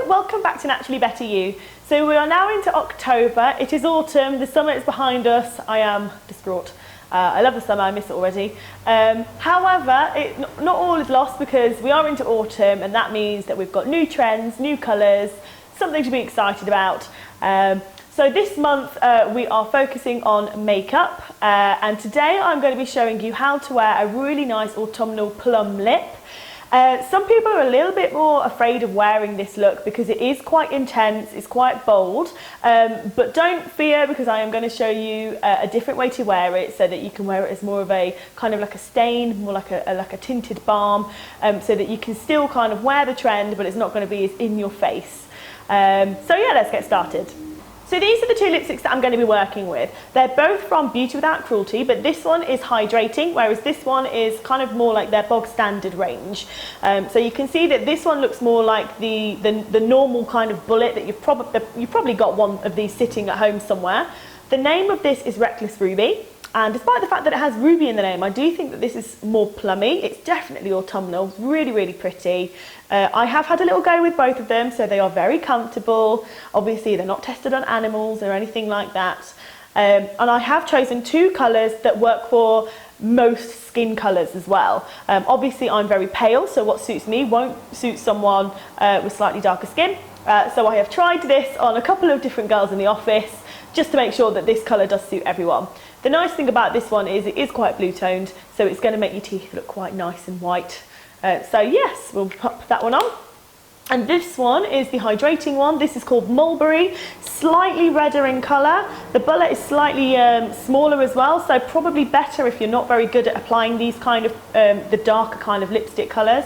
Hello, welcome back to Naturally Better You. So we are now into October. It is autumn, the summer is behind us. I am distraught. I love the summer, I miss it already. However, not all is lost because we are into autumn, and that means that we've got new trends, new colours, something to be excited about. So this month we are focusing on makeup, and today I'm going to be showing you how to wear a really nice autumnal plum lip. Some people are a little bit more afraid of wearing this look because it is quite intense, it's quite bold, but don't fear because I am going to show you a different way to wear it so that you can wear it as more of a kind of like a stain, more like a tinted balm, so that you can still kind of wear the trend but it's not going to be as in your face. So yeah, let's get started. So these are the two lipsticks that I'm going to be working with. They're both from Beauty Without Cruelty, but this one is hydrating, whereas this one is kind of more like their bog standard range. So you can see that this one looks more like the normal kind of bullet that you've probably got one of these sitting at home somewhere. The name of this is Reckless Ruby. And despite the fact that it has ruby in the name, I do think that this is more plummy. It's definitely autumnal, it's really, really pretty. I have had a little go with both of them, so they are very comfortable. Obviously, they're not tested on animals or anything like that. And I have chosen two colours that work for most skin colours as well. Obviously, I'm very pale, so what suits me won't suit someone with slightly darker skin. So I have tried this on a couple of different girls in the office, just to make sure that this colour does suit everyone. The nice thing about this one is it is quite blue toned, so it's going to make your teeth look quite nice and white. So yes, we'll pop that one on. And this one is the hydrating one. This is called Mulberry, slightly redder in colour. The bullet is slightly smaller as well, so probably better if you're not very good at applying these kind of, the darker kind of lipstick colours.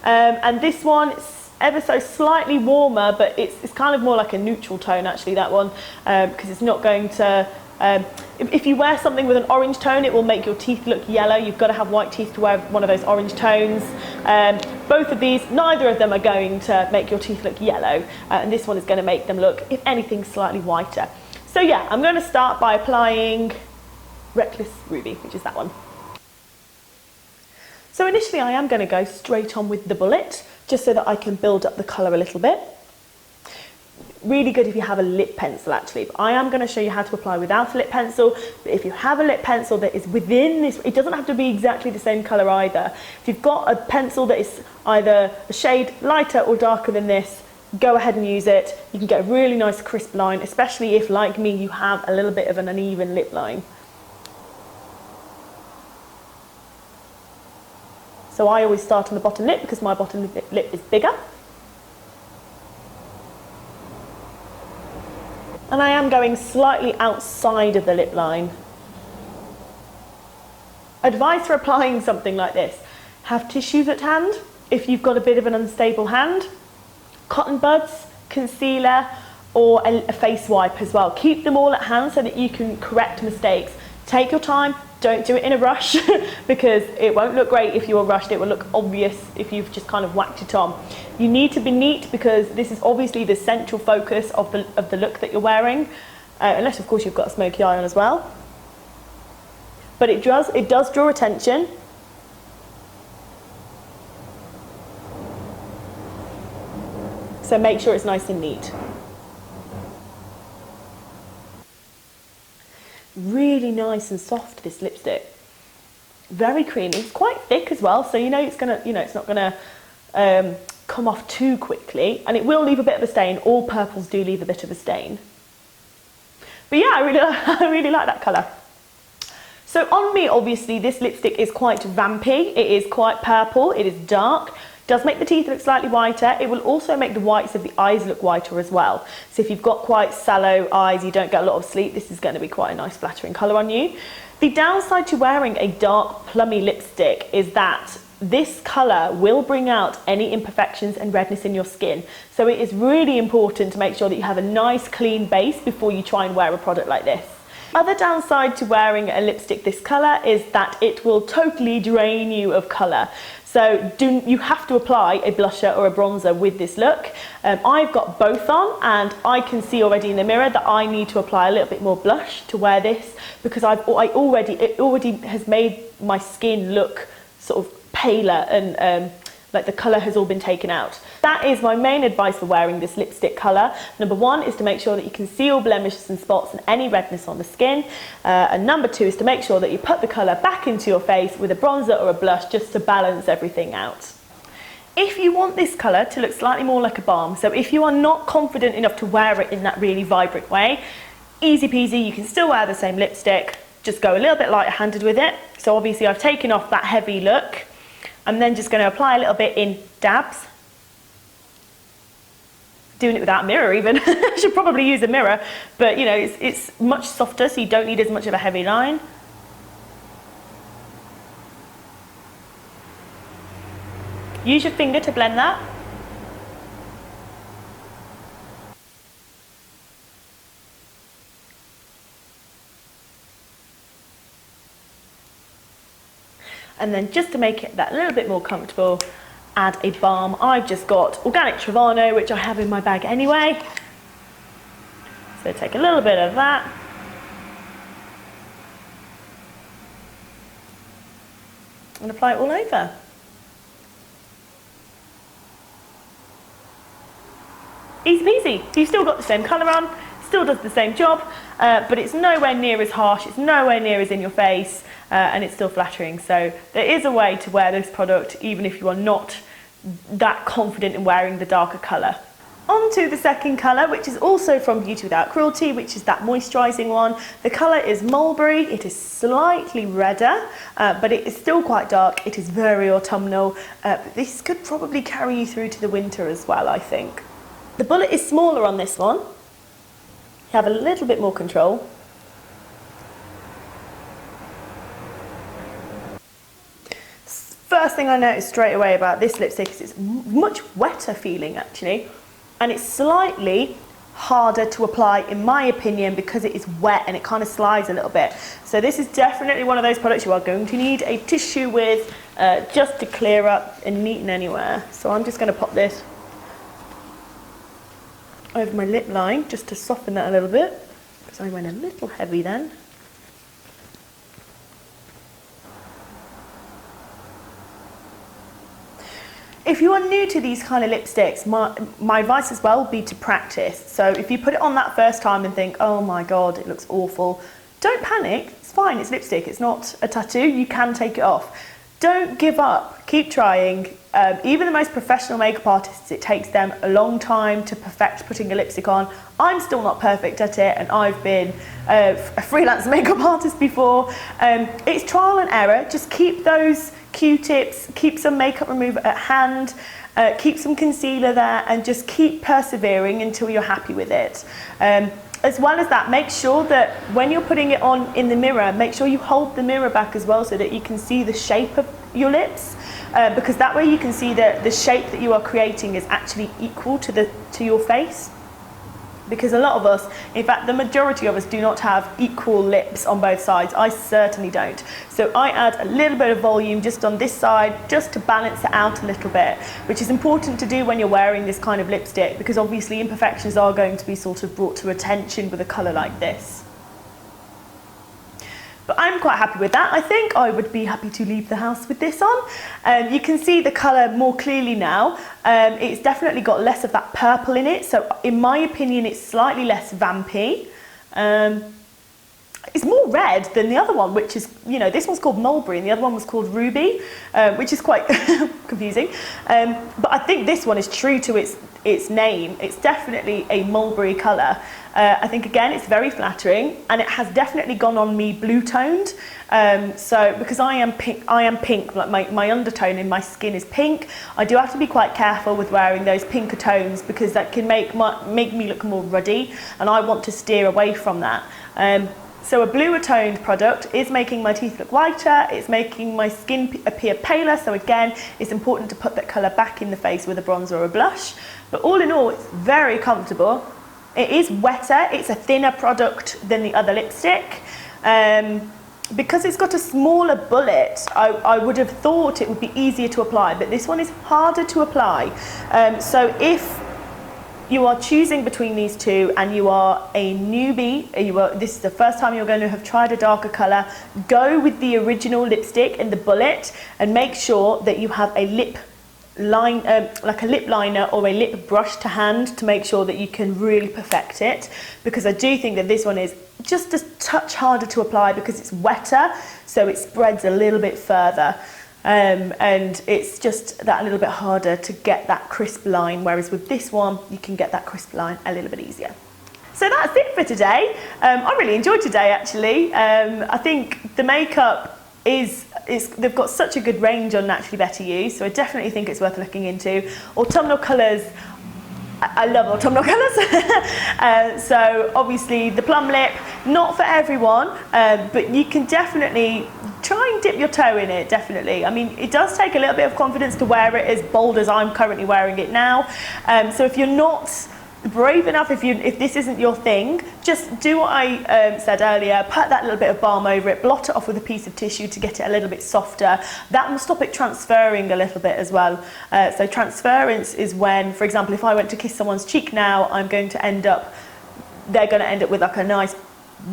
And this one, ever so slightly warmer, but it's kind of more like a neutral tone actually, that one, because it's not going to, if you wear something with an orange tone, it will make your teeth look yellow. You've got to have white teeth to wear one of those orange tones. Both of these, neither of them are going to make your teeth look yellow, and this one is going to make them look, if anything, slightly whiter. So yeah, I'm going to start by applying Reckless Ruby, which is that one. So initially I am going to go straight on with the bullet, just so that I can build up the colour a little bit. Really good if you have a lip pencil actually, but I am going to show you how to apply without a lip pencil. But if you have a lip pencil that is within this, it doesn't have to be exactly the same colour either. If you've got a pencil that is either a shade lighter or darker than this, go ahead and use it. You can get a really nice crisp line, especially if, like me, you have a little bit of an uneven lip line. So I always start on the bottom lip because my bottom lip is bigger. And I am going slightly outside of the lip line. Advice for applying something like this: have tissues at hand if you've got a bit of an unstable hand, cotton buds, concealer, or a face wipe as well. Keep them all at hand so that you can correct mistakes. Take your time. Don't do it in a rush because it won't look great if you're rushed. It will look obvious if you've just kind of whacked it on. You need to be neat because this is obviously the central focus of the look that you're wearing, unless of course you've got a smoky eye on as well. But it does draw attention. So make sure it's nice and neat. Really nice and soft, this lipstick. Very creamy. It's quite thick as well, so you know it's not gonna come off too quickly, and it will leave a bit of a stain. All purples do leave a bit of a stain. But yeah, I really like that colour. So on me, obviously, this lipstick is quite vampy. It is quite purple. It is dark. Does make the teeth look slightly whiter. It will also make the whites of the eyes look whiter as well. So if you've got quite sallow eyes, you don't get a lot of sleep, this is going to be quite a nice flattering colour on you. The downside to wearing a dark plummy lipstick is that this colour will bring out any imperfections and redness in your skin. So it is really important to make sure that you have a nice clean base before you try and wear a product like this. Other downside to wearing a lipstick this colour is that it will totally drain you of colour. So you have to apply a blusher or a bronzer with this look. I've got both on, and I can see already in the mirror that I need to apply a little bit more blush to wear this because it already has made my skin look sort of paler and like the colour has all been taken out. That is my main advice for wearing this lipstick colour. Number one is to make sure that you can see all blemishes and spots and any redness on the skin. And number two is to make sure that you put the colour back into your face with a bronzer or a blush just to balance everything out. If you want this colour to look slightly more like a balm, so if you are not confident enough to wear it in that really vibrant way, easy peasy, you can still wear the same lipstick, just go a little bit lighter handed with it. So obviously I've taken off that heavy look. I'm then just going to apply a little bit in dabs. Doing it without a mirror even. I should probably use a mirror, but you know, it's much softer, so you don't need as much of a heavy line. Use your finger to blend that. And then just to make it that little bit more comfortable, add a balm. I've just got organic Trevano, which I have in my bag anyway. So take a little bit of that. And apply it all over. Easy peasy. You've still got the same colour on, still does the same job, but it's nowhere near as harsh, it's nowhere near as in your face, and it's still flattering. So there is a way to wear this product even if you are not that confident in wearing the darker colour. On to the second colour, which is also from Beauty Without Cruelty, which is that moisturising one. The colour is Mulberry. It is slightly redder, but it is still quite dark. It is very autumnal. But this could probably carry you through to the winter as well, I think. The bullet is smaller on this one. You have a little bit more control. First thing I noticed straight away about this lipstick is it's much wetter feeling actually, and it's slightly harder to apply in my opinion because it is wet and it kind of slides a little bit. So this is definitely one of those products you are going to need a tissue with just to clear up and neaten anywhere. So I'm just going to pop this over my lip line just to soften that a little bit because I went a little heavy then. If you are new to these kind of lipsticks, my advice as well would be to practice. So if you put it on that first time and think, oh my God, it looks awful, don't panic, it's fine, it's lipstick, it's not a tattoo, you can take it off. Don't give up, keep trying. Even the most professional makeup artists, it takes them a long time to perfect putting a lipstick on. I'm still not perfect at it, and I've been a freelance makeup artist before. It's trial and error, just keep those Q-tips, keep some makeup remover at hand, keep some concealer there, and just keep persevering until you're happy with it. As well as that, make sure that when you're putting it on in the mirror, make sure you hold the mirror back as well so that you can see the shape of your lips, because that way you can see that the shape that you are creating is actually equal to your face. Because a lot of us, in fact the majority of us, do not have equal lips on both sides. I certainly don't. So I add a little bit of volume just on this side just to balance it out a little bit, which is important to do when you're wearing this kind of lipstick, because obviously imperfections are going to be sort of brought to attention with a colour like this. But I'm quite happy with that. I think I would be happy to leave the house with this on. You can see the colour more clearly now. It's definitely got less of that purple in it. So in my opinion, it's slightly less vampy. It's more red than the other one, which is, you know, this one's called Mulberry and the other one was called Ruby, which is quite confusing. But I think this one is true to its name. It's definitely a mulberry colour. I think again it's very flattering, and it has definitely gone on me blue toned. So because I am pink, like my undertone in my skin is pink, I do have to be quite careful with wearing those pinker tones because that can make me look more ruddy, and I want to steer away from that. So a bluer toned product is making my teeth look whiter, it's making my skin appear paler, so again it's important to put that colour back in the face with a bronzer or a blush. But all in all, it's very comfortable. It is wetter, it's a thinner product than the other lipstick. Because it's got a smaller bullet, I would have thought it would be easier to apply, but this one is harder to apply. So if you are choosing between these two and you are a newbie, this is the first time you're going to have tried a darker colour, go with the original lipstick and the bullet and make sure that you have a lip like a lip liner or a lip brush to hand to make sure that you can really perfect it, because I do think that this one is just a touch harder to apply because it's wetter, so it spreads a little bit further. And it's just that a little bit harder to get that crisp line, whereas with this one you can get that crisp line a little bit easier. So that's it for today. I really enjoyed today actually. I think the makeup they've got such a good range on Naturally Better You, so I definitely think it's worth looking into. Autumnal colours, I love autumnal colours. So obviously the plum lip, not for everyone, but you can definitely try and dip your toe in it, definitely. I mean, it does take a little bit of confidence to wear it as bold as I'm currently wearing it now. So if you're not brave enough, if this isn't your thing, just do what I said earlier, put that little bit of balm over it, blot it off with a piece of tissue to get it a little bit softer. That will stop it transferring a little bit as well. So transference is when, for example, if I went to kiss someone's cheek now, they're going to end up with like a nice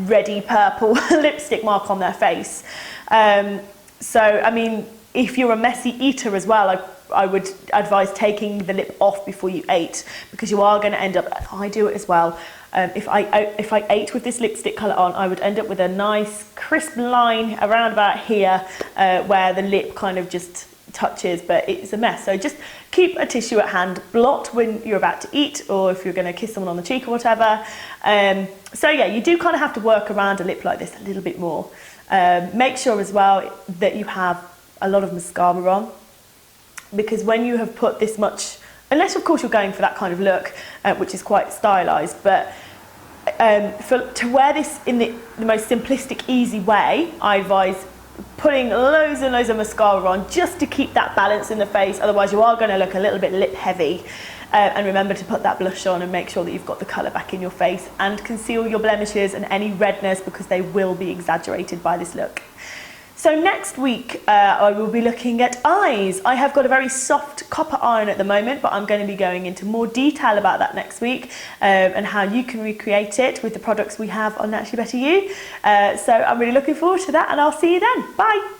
reddy purple lipstick mark on their face. So I mean, if you're a messy eater as well, I would advise taking the lip off before you ate, because you are going to end up, I do it as well, if I ate with this lipstick colour on, I would end up with a nice crisp line around about here where the lip kind of just touches, but it's a mess. So just keep a tissue at hand, blot when you're about to eat, or if you're going to kiss someone on the cheek or whatever. So yeah, you do kind of have to work around a lip like this a little bit more. Make sure as well that you have a lot of mascara on, because when you have put this much, unless of course you're going for that kind of look, which is quite stylized, but to wear this in the most simplistic, easy way, I advise putting loads and loads of mascara on just to keep that balance in the face. Otherwise you are going to look a little bit lip heavy. And remember to put that blush on and make sure that you've got the colour back in your face, and conceal your blemishes and any redness, because they will be exaggerated by this look. So next week I will be looking at eyes. I have got a very soft copper eye on at the moment, but I'm going to be going into more detail about that next week, and how you can recreate it with the products we have on Naturally Better You. So I'm really looking forward to that, and I'll see you then. Bye.